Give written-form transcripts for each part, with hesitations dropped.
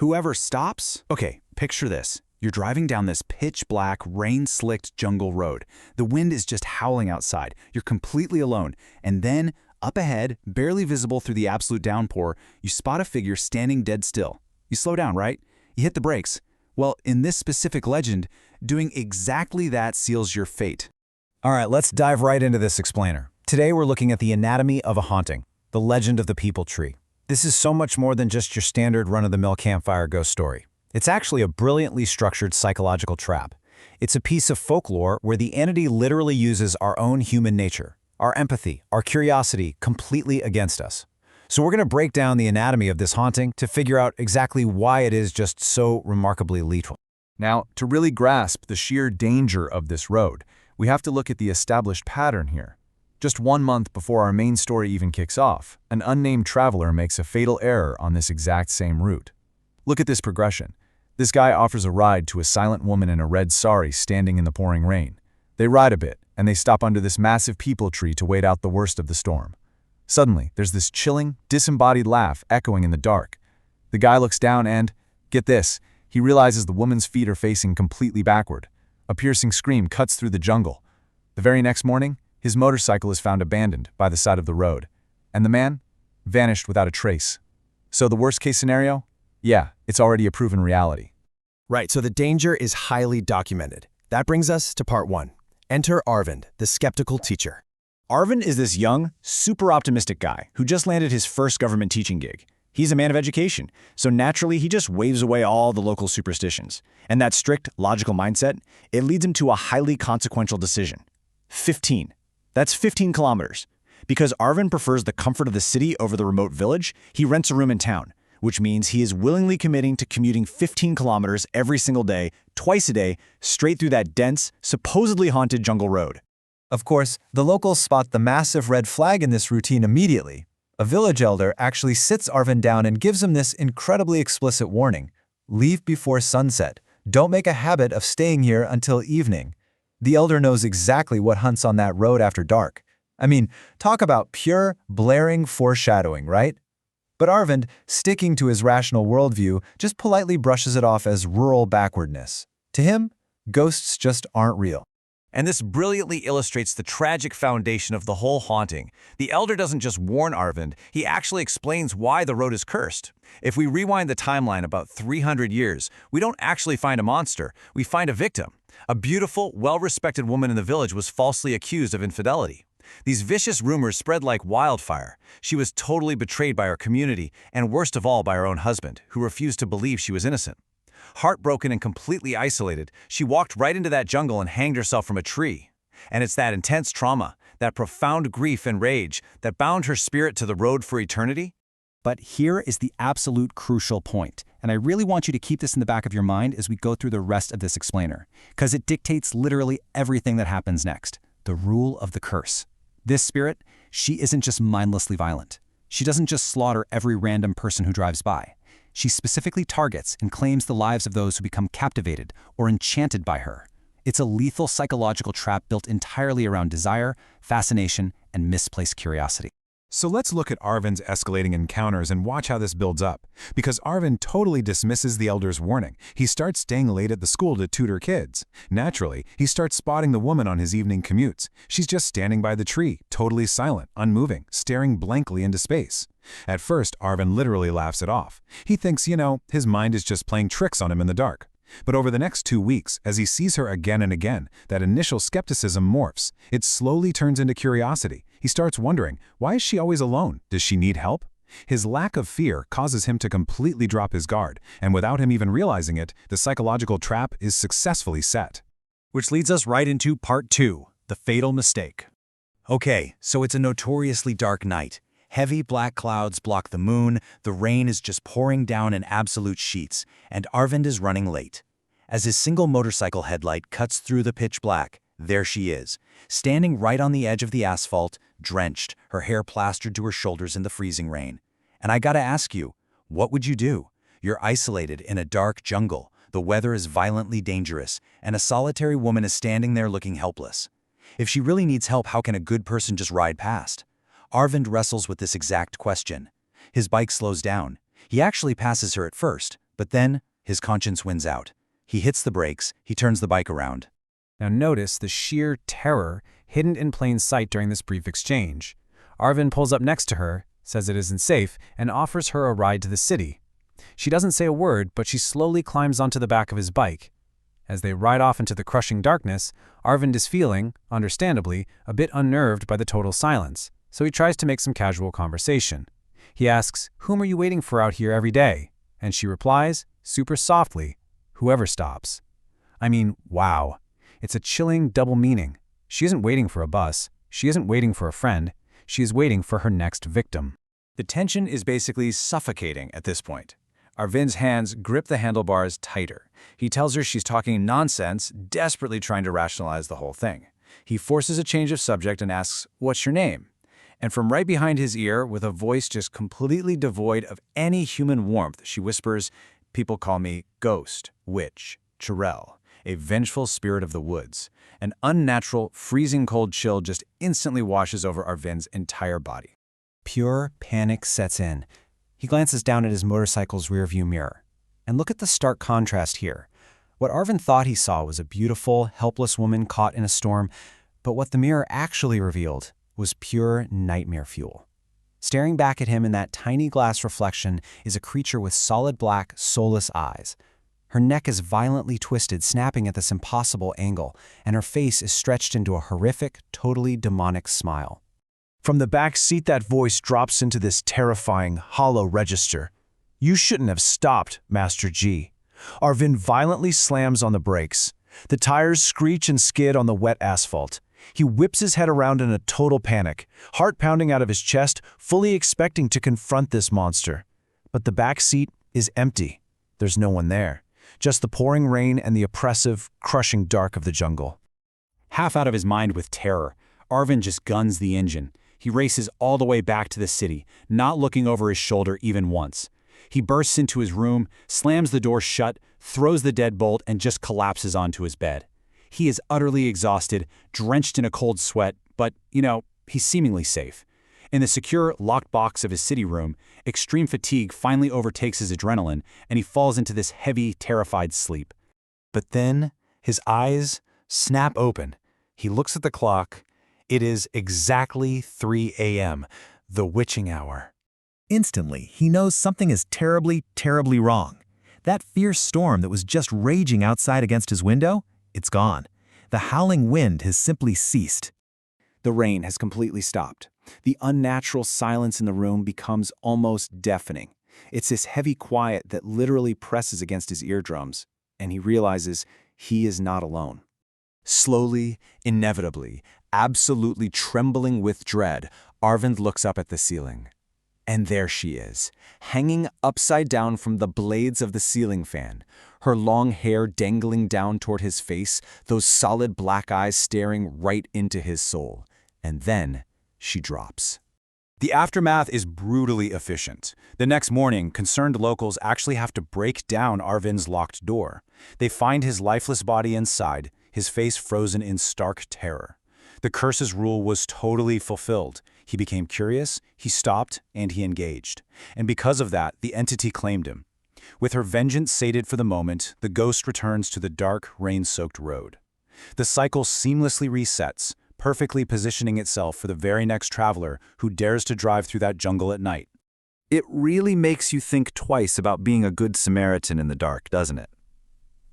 Whoever stops? Okay, picture this. You're driving down this pitch-black, rain-slicked jungle road. The wind is just howling outside. You're completely alone. And then, up ahead, barely visible through the absolute downpour, you spot a figure standing dead still. You slow down, right? You hit the brakes. Well, in this specific legend, doing exactly that seals your fate. All right, let's dive right into this explainer. Today we're looking at the anatomy of a haunting, the legend of the Peepal Tree. This is so much more than just your standard run-of-the-mill campfire ghost story. It's actually a brilliantly structured psychological trap. It's a piece of folklore where the entity literally uses our own human nature, our empathy, our curiosity completely against us. So we're going to break down the anatomy of this haunting to figure out exactly why it is just so remarkably lethal. Now, to really grasp the sheer danger of this road, we have to look at the established pattern here. Just 1 month before our main story even kicks off, an unnamed traveler makes a fatal error on this exact same route. Look at this progression. This guy offers a ride to a silent woman in a red sari standing in the pouring rain. They ride a bit, and they stop under this massive peepal tree to wait out the worst of the storm. Suddenly, there's this chilling, disembodied laugh echoing in the dark. The guy looks down and, get this, he realizes the woman's feet are facing completely backward. A piercing scream cuts through the jungle. The very next morning, his motorcycle is found abandoned by the side of the road, and the man vanished without a trace. So the worst-case scenario? Yeah, it's already a proven reality. Right, so the danger is highly documented. That brings us to part 1. Enter Arvind, the skeptical teacher. Arvind is this young, super optimistic guy who just landed his first government teaching gig. He's a man of education, so naturally he just waves away all the local superstitions. And that strict, logical mindset, it leads him to a highly consequential decision. 15. That's 15 kilometers. Because Arvind prefers the comfort of the city over the remote village, he rents a room in town, which means he is willingly committing to commuting 15 kilometers every single day, twice a day, straight through that dense, supposedly haunted jungle road. Of course, the locals spot the massive red flag in this routine immediately. A village elder actually sits Arvind down and gives him this incredibly explicit warning. Leave before sunset. Don't make a habit of staying here until evening. The elder knows exactly what hunts on that road after dark. I mean, talk about pure, blaring foreshadowing, right? But Arvind, sticking to his rational worldview, just politely brushes it off as rural backwardness. To him, ghosts just aren't real. And this brilliantly illustrates the tragic foundation of the whole haunting. The elder doesn't just warn Arvind, he actually explains why the road is cursed. If we rewind the timeline about 300 years, we don't actually find a monster, we find a victim. A beautiful, well-respected woman in the village was falsely accused of infidelity. These vicious rumors spread like wildfire. She was totally betrayed by her community, and worst of all by her own husband, who refused to believe she was innocent. Heartbroken and completely isolated, she walked right into that jungle and hanged herself from a tree. And it's that intense trauma, that profound grief and rage, that bound her spirit to the road for eternity. But here is the absolute crucial point, and I really want you to keep this in the back of your mind as we go through the rest of this explainer, because it dictates literally everything that happens next. The rule of the curse. This spirit, she isn't just mindlessly violent. She doesn't just slaughter every random person who drives by. She specifically targets and claims the lives of those who become captivated or enchanted by her. It's a lethal psychological trap built entirely around desire, fascination, and misplaced curiosity. So let's look at Arvind's escalating encounters and watch how this builds up. Because Arvind totally dismisses the elder's warning. He starts staying late at the school to tutor kids. Naturally, he starts spotting the woman on his evening commutes. She's just standing by the tree, totally silent, unmoving, staring blankly into space. At first, Arvind literally laughs it off. He thinks, his mind is just playing tricks on him in the dark. But over the next 2 weeks, as he sees her again and again, that initial skepticism morphs. It slowly turns into curiosity. He starts wondering, why is she always alone? Does she need help? His lack of fear causes him to completely drop his guard, and without him even realizing it, the psychological trap is successfully set. Which leads us right into part 2, the fatal mistake. Okay, so it's a notoriously dark night. Heavy black clouds block the moon, the rain is just pouring down in absolute sheets, and Arvind is running late. As his single motorcycle headlight cuts through the pitch black, there she is, standing right on the edge of the asphalt, drenched, her hair plastered to her shoulders in the freezing rain. And I gotta ask you, what would you do? You're isolated in a dark jungle, the weather is violently dangerous, and a solitary woman is standing there looking helpless. If she really needs help, how can a good person just ride past? Arvind wrestles with this exact question. His bike slows down. He actually passes her at first, But then, his conscience wins out. He hits the brakes, he turns the bike around. Now notice the sheer terror hidden in plain sight during this brief exchange. Arvind pulls up next to her, says it isn't safe, and offers her a ride to the city. She doesn't say a word, but she slowly climbs onto the back of his bike. As they ride off into the crushing darkness, Arvind is feeling, understandably, a bit unnerved by the total silence, so he tries to make some casual conversation. He asks, "Whom are you waiting for out here every day?" And she replies, super softly, "Whoever stops." I mean, wow. It's a chilling double meaning. She isn't waiting for a bus. She isn't waiting for a friend. She is waiting for her next victim. The tension is basically suffocating at this point. Arvind's hands grip the handlebars tighter. He tells her she's talking nonsense, desperately trying to rationalize the whole thing. He forces a change of subject and asks, "What's your name?" And from right behind his ear, with a voice just completely devoid of any human warmth, she whispers, "People call me Ghost, Witch, Churel, a vengeful spirit of the woods." An unnatural, freezing cold chill just instantly washes over Arvind's entire body. Pure panic sets in. He glances down at his motorcycle's rearview mirror. And look at the stark contrast here. What Arvind thought he saw was a beautiful, helpless woman caught in a storm, but what the mirror actually revealed was pure nightmare fuel. Staring back at him in that tiny glass reflection is a creature with solid black, soulless eyes. Her neck is violently twisted, snapping at this impossible angle, and her face is stretched into a horrific, totally demonic smile. From the back seat, that voice drops into this terrifying, hollow register. "You shouldn't have stopped, Master G." Arvind violently slams on the brakes. The tires screech and skid on the wet asphalt. He whips his head around in a total panic, heart pounding out of his chest, fully expecting to confront this monster. But the back seat is empty. There's no one there. Just the pouring rain and the oppressive, crushing dark of the jungle. Half out of his mind with terror, Arvind just guns the engine. He races all the way back to the city, not looking over his shoulder even once. He bursts into his room, slams the door shut, throws the deadbolt, and just collapses onto his bed. He is utterly exhausted, drenched in a cold sweat, but, he's seemingly safe. In the secure, locked box of his city room, extreme fatigue finally overtakes his adrenaline, and he falls into this heavy, terrified sleep. But then, his eyes snap open. He looks at the clock. It is exactly 3 a.m., the witching hour. Instantly, he knows something is terribly, terribly wrong. That fierce storm that was just raging outside against his window, it's gone. The howling wind has simply ceased. The rain has completely stopped. The unnatural silence in the room becomes almost deafening. It's this heavy quiet that literally presses against his eardrums, and he realizes he is not alone. Slowly, inevitably, absolutely trembling with dread, Arvind looks up at the ceiling. And there she is, hanging upside down from the blades of the ceiling fan, her long hair dangling down toward his face, those solid black eyes staring right into his soul. And then she drops. The aftermath is brutally efficient. The next morning, concerned locals actually have to break down Arvind's locked door. They find his lifeless body inside, his face frozen in stark terror. The curse's rule was totally fulfilled. He became curious, he stopped, and he engaged. And because of that, the entity claimed him. With her vengeance sated for the moment, the ghost returns to the dark, rain-soaked road. The cycle seamlessly resets, perfectly positioning itself for the very next traveler who dares to drive through that jungle at night. It really makes you think twice about being a good Samaritan in the dark, doesn't it?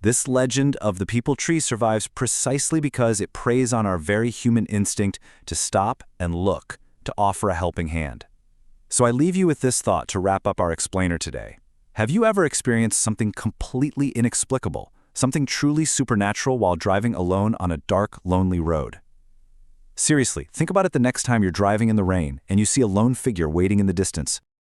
This legend of the Peepal Tree survives precisely because it preys on our very human instinct to stop and look, to offer a helping hand. So I leave you with this thought to wrap up our explainer today. Have you ever experienced something completely inexplicable, something truly supernatural while driving alone on a dark, lonely road? Seriously, think about it the next time you're driving in the rain and you see a lone figure waiting in the distance.